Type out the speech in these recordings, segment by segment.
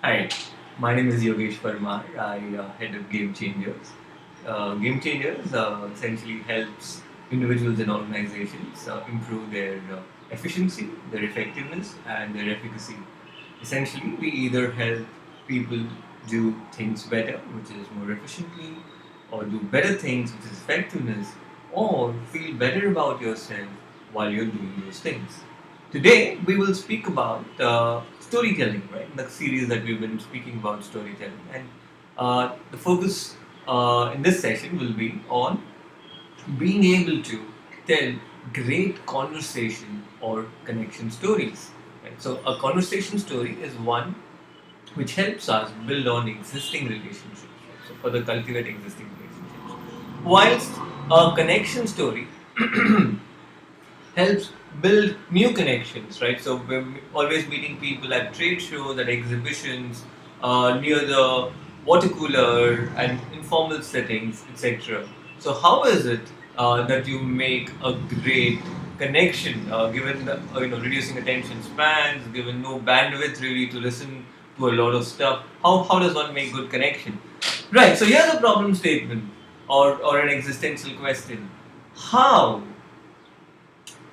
Hi, my name is Yogesh Parmar. I head of GameChangers. GameChangers essentially helps individuals and organizations improve their efficiency, their effectiveness, and their efficacy. Essentially, we either help people do things better, which is more efficiently, or do better things, which is effectiveness, or feel better about yourself while you're doing those things. Today, we will speak about storytelling, right? The series that we've been speaking about storytelling. And the focus in this session will be on being able to tell great conversation or connection stories. Right? So, a conversation story is one which helps us build on existing relationships. Right? So, further cultivate existing relationships. Whilst a connection story helps build new connections, right? So we're always meeting people at trade shows, at exhibitions, near the water cooler, and informal settings, etc. So how is it that you make a great connection, given the, reducing attention spans, given no bandwidth really to listen to a lot of stuff? How does one make good connection? Right. So here's a problem statement or an existential question: How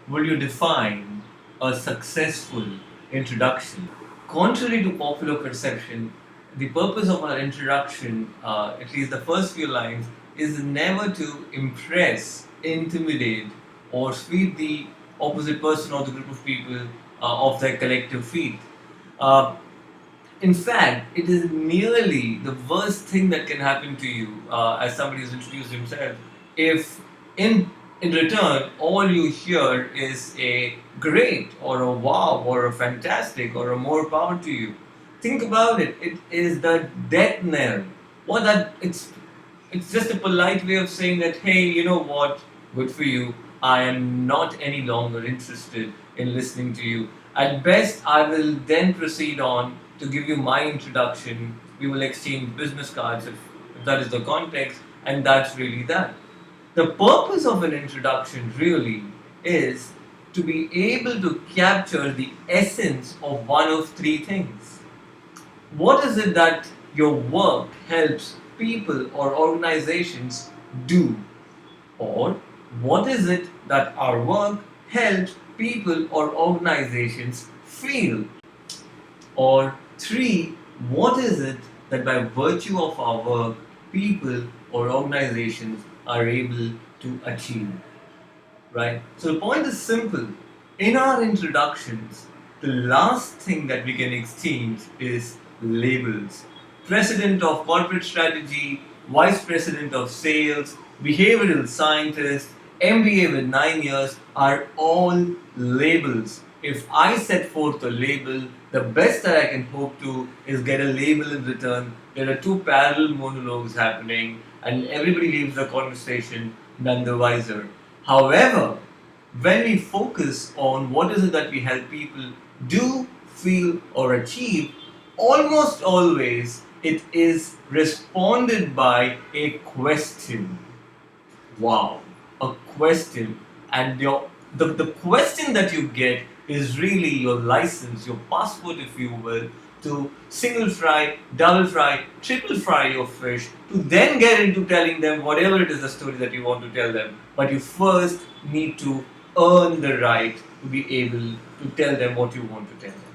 would you define a successful introduction? Contrary to popular perception, the purpose of our introduction, at least the first few lines, is never to impress, intimidate, or sweep the opposite person or the group of people off their collective feet. Uh, in fact, it is nearly the worst thing that can happen to you as somebody who's introduced himself if in return all you hear is a great or a wow or a fantastic or a more power to you. Think about it. It is the death knell. What that it's just a polite way of saying that, hey, you know what? Good for you. I am not any longer interested in listening to you. At best, I will then proceed on to give you my introduction. We will exchange business cards if that is the context, and that's really that. The purpose of an introduction really is to be able to capture the essence of one of three things. What is it that your work helps people or organizations do? Or what is it that our work helps people or organizations feel? Or three, what is it that by virtue of our work, people or organizations are able to achieve? Right? So the point is simple. In our introductions, the last thing that we can exchange is labels. President of corporate strategy, vice president of sales, behavioral scientist, MBA with 9 years are all labels. If I set forth a label, the best that I can hope to is get a label in return. There are two parallel monologues happening, and everybody leaves the conversation none the wiser. However, when we focus on what is it that we help people do, feel, or achieve, almost always it is responded by a question. Wow, a question. And the question that you get is really your license, your passport, if you will, to single fry, double fry, triple fry your fish, to then get into telling them whatever it is the story that you want to tell them. But you first need to earn the right to be able to tell them what you want to tell them.